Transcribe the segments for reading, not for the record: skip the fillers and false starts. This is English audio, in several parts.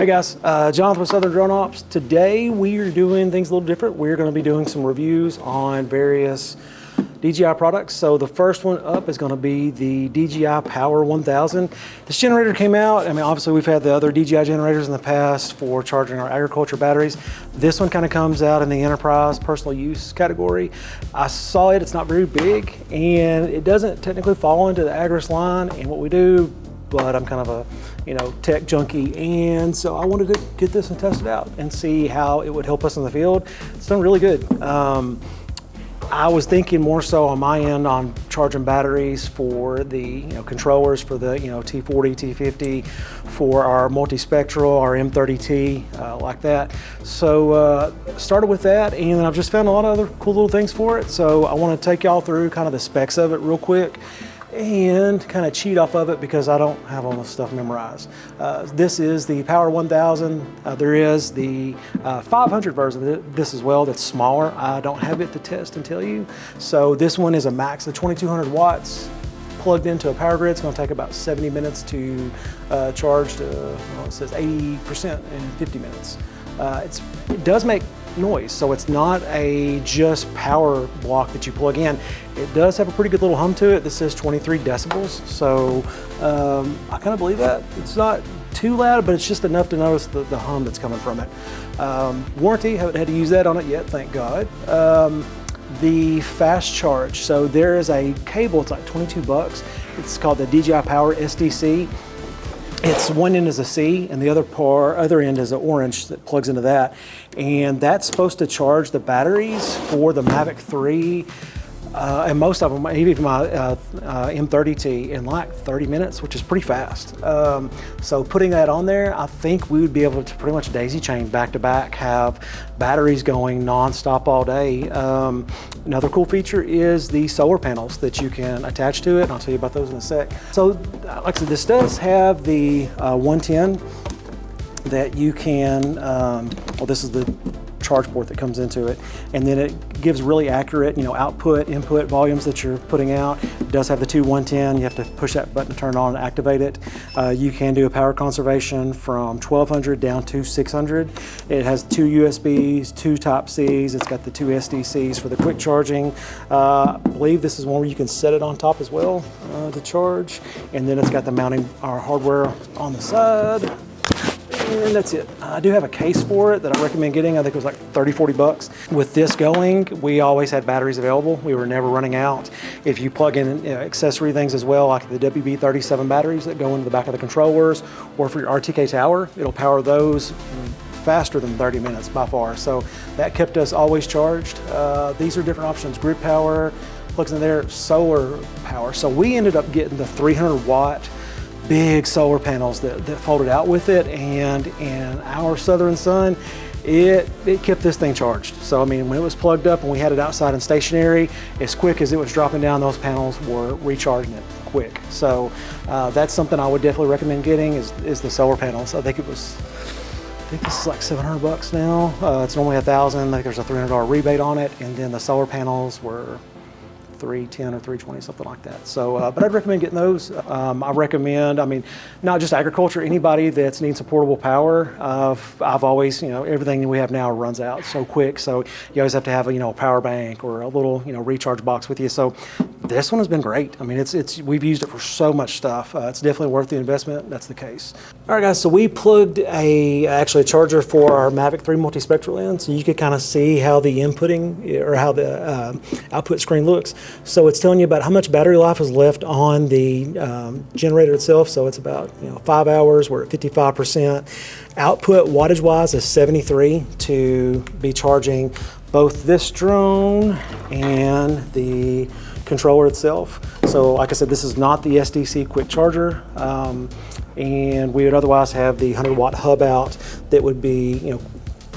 Hey guys, Jonathan with Southern Drone Ops. Today we are doing things a little different. We're going to be doing some reviews on various DJI products. So the first one up is going to be the DJI Power 1000. This generator came out. I mean, obviously we've had the other DJI generators in the past for charging our agriculture batteries. This one kind of comes out in the enterprise personal use category. I saw it, it's not very big, and it doesn't technically fall into the Agris line and what we do, but I'm kind of a tech junkie, and so I wanted to get this and test it out and see how it would help us in the field. It's done really good. I was thinking more so on my end on charging batteries for the controllers for the T40, T50, for our multispectral, our M30T, like that. So started with that, and I've just found a lot of other cool little things for it. So I want to take y'all through kind of the specs of it real quick and kind of cheat off of it because I don't have all this stuff memorized. This is the Power 1000. There is the 500 version of this as well that's smaller. I don't have it to test and tell you. So this one is a max of 2200 watts plugged into a power grid. It's going to take about 70 minutes to charge to, well, it says 80% in 50 minutes. It does make noise, so it's not a just power block that you plug in. It does have a pretty good little hum to it. This says 23 decibels, so I kind of believe that. It's not too loud, but it's just enough to notice the hum that's coming from it. Warranty, haven't had to use that on it yet, thank God. The fast charge, so there is a cable, it's like 22 bucks. It's called the DJI Power SDC. It's one end is a C and the other end is an orange that plugs into that. And that's supposed to charge the batteries for the Mavic 3 and most of them, even my M30T, in like 30 minutes, which is pretty fast. So putting that on there, I think we would be able to pretty much daisy chain back to back, have batteries going non-stop all day. Another cool feature is the solar panels that you can attach to it, and I'll tell you about those in a sec. So like I said, this does have the 110 that you can, well, this is the charge port that comes into it, and then it gives really accurate output input volumes that you're putting out. It does have the two 110. You have to push that button to turn it on and activate it. You can do a power conservation from 1200 down to 600. It has two USBs, two Type-Cs. It's got the two SDCs for the quick charging. I believe this is one where you can set it on top as well to charge, and then it's got the mounting hardware on the side. And that's it. I do have a case for it that I recommend getting. I think it was like 30, 40 bucks. With this going, we always had batteries available. We were never running out. If you plug in accessory things as well, like the WB37 batteries that go into the back of the controllers, or for your RTK tower, it'll power those faster than 30 minutes by far. So that kept us always charged. These are different options. Grid power, plugs in there, solar power. So we ended up getting the 300 watt big solar panels that folded out with it, and in our southern sun, it kept this thing charged. So I mean, when it was plugged up and we had it outside and stationary, as quick as it was dropping down, those panels were recharging it quick. So that's something I would definitely recommend getting is the solar panels. I think this is like 700 bucks now. It's normally 1,000. I think there's a $300 rebate on it, and then the solar panels were $310 or $320, something like that. So, but I'd recommend getting those. I recommend, I mean, not just agriculture, anybody that's needs supportable power. I've always, everything we have now runs out so quick. So you always have to have a power bank or a little, recharge box with you. So this one has been great. I mean, we've used it for so much stuff. It's definitely worth the investment. That's the case. All right, guys. So we plugged actually a charger for our Mavic 3 multispectral in, so you could kind of see how the inputting or how the output screen looks. So it's telling you about how much battery life is left on the generator itself. So it's about 5 hours. We're at 55%. Output wattage wise is 73 to be charging both this drone and the controller itself. So like I said, this is not the SDC quick charger, and we would otherwise have the 100 watt hub out that would be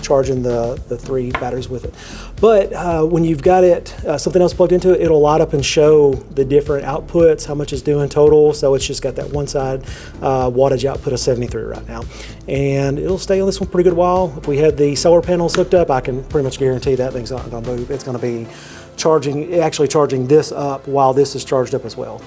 charging the 3 batteries with it. But when you've got it, something else plugged into it, it'll light up and show the different outputs, how much it's doing total. So it's just got that one side wattage output of 73 right now. And it'll stay on this one pretty good while. If we had the solar panels hooked up, I can pretty much guarantee that thing's not gonna move. It's gonna be actually charging this up while this is charged up as well,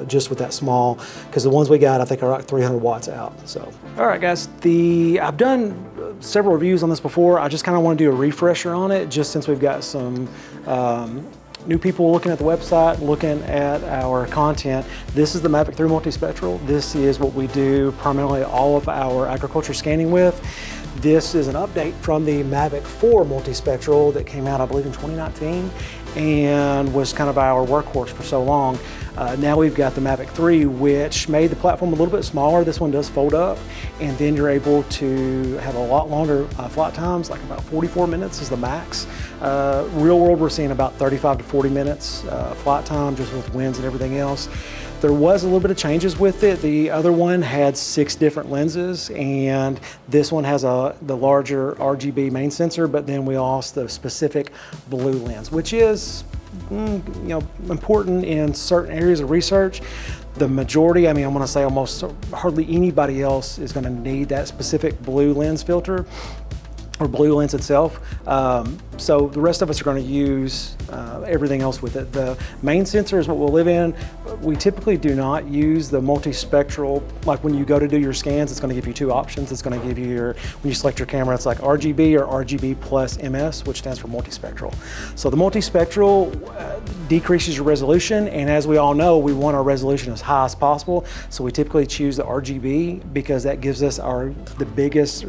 just with that small, because the ones we got I think are like 300 watts out. So, all right guys, I've done several reviews on this before. I just kind of want to do a refresher on it, just since we've got some new people looking at the website, looking at our content. This is the Mavic 3 Multispectral. This is what we do primarily all of our agriculture scanning with. This is an update from the Mavic 4 Multispectral that came out, I believe, in 2019 and was kind of our workhorse for so long. Now we've got the Mavic 3, which made the platform a little bit smaller. This one does fold up, and then you're able to have a lot longer flight times, like about 44 minutes is the max. Real world, we're seeing about 35 to 40 minutes flight time, just with winds and everything else. There was a little bit of changes with it. The other one had 6 different lenses, and this one has the larger RGB main sensor, but then we also the specific blue lens, which is important in certain areas of research. The majority, I mean, I'm going to say almost hardly anybody else is going to need that specific blue lens filter or blue lens itself. So the rest of us are going to use everything else with it. The main sensor is what we'll live in. We typically do not use the multispectral. Like when you go to do your scans, it's going to give you 2 options. It's going to give you when you select your camera, it's like RGB or RGB plus MS, which stands for multispectral. So the multispectral decreases your resolution, and as we all know, we want our resolution as high as possible. So we typically choose the RGB because that gives us the biggest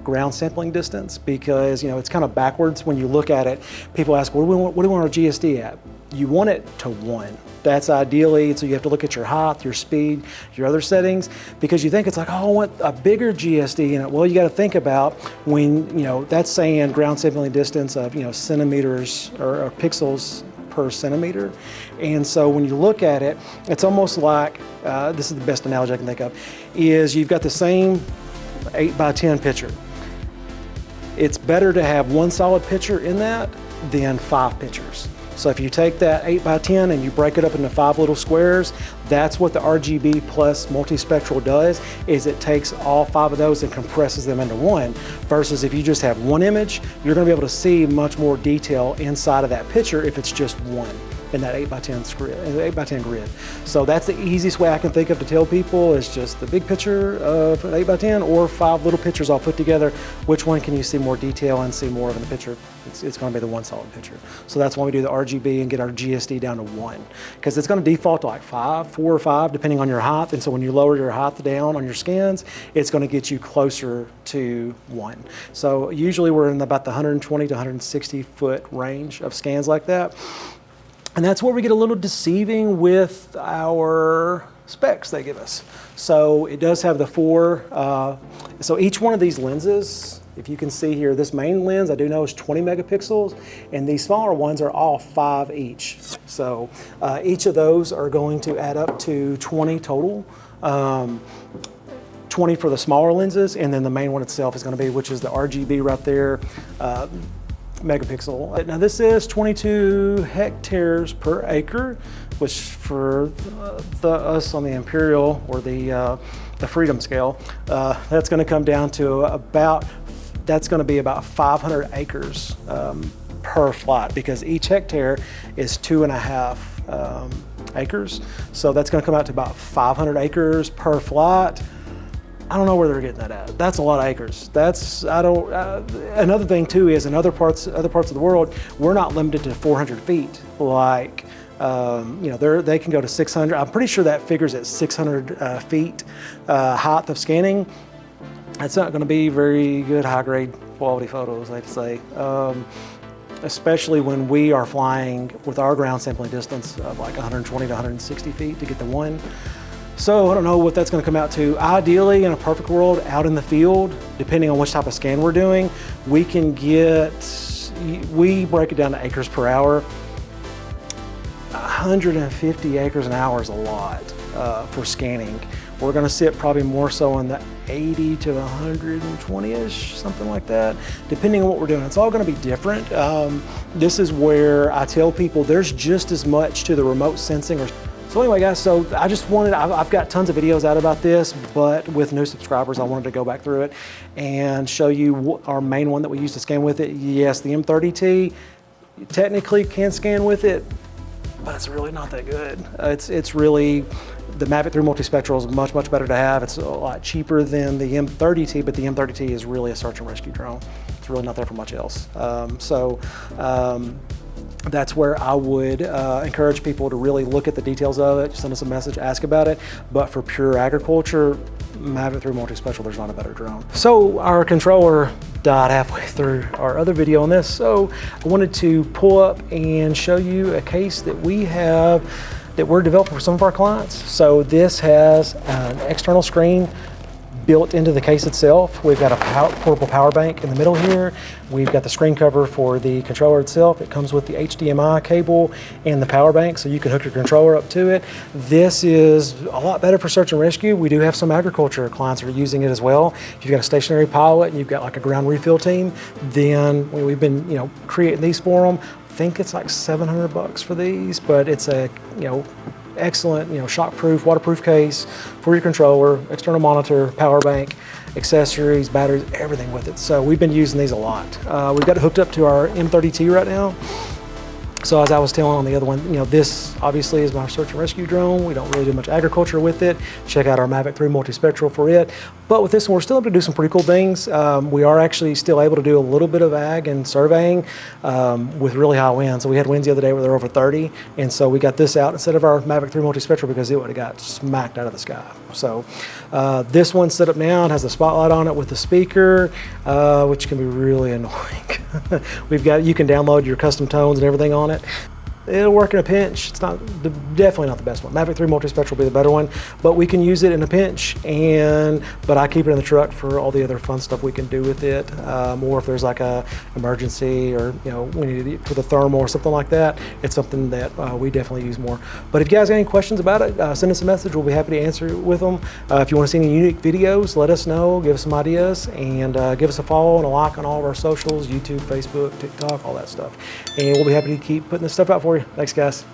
ground sampling distance, because it's kind of backwards when you look at it. People ask, what do we want our GSD at? You want it to 1. That's ideally, so you have to look at your height, your speed, your other settings, because you think it's like, oh, I want a bigger GSD in it. Well, you got to think about when, that's saying ground sampling distance of, centimeters or pixels per centimeter. And so when you look at it, it's almost like, this is the best analogy I can think of, is you've got the same 8x10 picture. It's better to have 1 solid picture in that than 5 pictures. So if you take that 8x10 and you break it up into 5 little squares, that's what the RGB plus multispectral does, is it takes all 5 of those and compresses them into 1. Versus if you just have 1 image, you're going to be able to see much more detail inside of that picture if it's just 1 in that 8x10 grid. So that's the easiest way I can think of to tell people, is just the big picture of an 8x10 or 5 little pictures all put together. Which one can you see more detail and see more of in the picture? It's going to be the 1 solid picture. So that's why we do the RGB and get our GSD down to 1, because it's going to default to like 4 or 5 depending on your height. And so when you lower your height down on your scans, it's going to get you closer to 1. So usually we're in about the 120 to 160 foot range of scans like that. And that's where we get a little deceiving with our specs they give us. So it does have the 4, so each one of these lenses, if you can see here, this main lens I do know is 20 megapixels, and these smaller ones are all 5 each. So each of those are going to add up to 20 total. 20 for the smaller lenses, and then the main one itself is going to be, which is the RGB right there, megapixel. Now this is 22 hectares per acre, which for us on the Imperial or the Freedom scale, that's going to come down to about 500 acres per flight, because each hectare is 2.5 acres. So that's going to come out to about 500 acres per flight. I don't know where they're getting that at. That's a lot of acres. Another thing too is in other parts of the world, we're not limited to 400 feet. Like, they can go to 600. I'm pretty sure that figures at 600 feet height of scanning. That's not going to be very good high grade quality photos, I'd say. Especially when we are flying with our ground sampling distance of like 120 to 160 feet to get the 1. So I don't know what that's going to come out to. Ideally, in a perfect world, out in the field, depending on which type of scan we're doing, we break it down to acres per hour. 150 acres an hour is a lot for scanning. We're going to sit probably more so in the 80 to 120-ish, something like that, depending on what we're doing. It's all going to be different. This is where I tell people there's just as much to the remote sensing. So anyway, guys, so I've got tons of videos out about this, but with new subscribers, I wanted to go back through it and show you our main one that we use to scan with it. Yes, the M30T, You technically can scan with it, but it's really not that good. It's really, the Mavic 3 Multispectral is much better to have. It's a lot cheaper than the M30T, but the M30T is really a search and rescue drone. It's really not there for much else. That's where I would encourage people to really look at the details of it, send us a message, ask about it. But for pure agriculture, Mavic 3 Multispectral, there's not a better drone. So our controller died halfway through our other video on this, so I wanted to pull up and show you a case that we have that we're developing for some of our clients. So this has an external screen built into the case itself. We've got a portable power bank in the middle here. We've got the screen cover for the controller itself. It comes with the HDMI cable and the power bank, so you can hook your controller up to it. This is a lot better for search and rescue. We do have some agriculture clients that are using it as well. If you've got a stationary pilot and you've got like a ground refill team, then we've been creating these for them. I think it's like $700 for these, but it's a excellent, shock-proof, waterproof case for your controller, external monitor, power bank, accessories, batteries, everything with it. So we've been using these a lot. We've got it hooked up to our M30T right now. So as I was telling on the other one, this obviously is my search and rescue drone. We don't really do much agriculture with it. Check out our Mavic 3 Multispectral for it. But with this one, we're still able to do some pretty cool things. We are actually still able to do a little bit of ag and surveying with really high winds. So we had winds the other day where they're over 30. And so we got this out instead of our Mavic 3 Multispectral because it would have got smacked out of the sky. So this one's set up now and has a spotlight on it with the speaker, which can be really annoying. You can download your custom tones and everything on it. It'll work in a pinch. It's definitely not the best one. Mavic 3 Multispectral will be the better one, but we can use it in a pinch. But I keep it in the truck for all the other fun stuff we can do with it. Or if there's like a emergency, or we need it for the thermal or something like that. It's something that we definitely use more. But if you guys got any questions about it, send us a message. We'll be happy to answer it with them. If you want to see any unique videos, let us know. Give us some ideas, and give us a follow and a like on all of our socials: YouTube, Facebook, TikTok, all that stuff. And we'll be happy to keep putting this stuff out for you. Thanks, guys.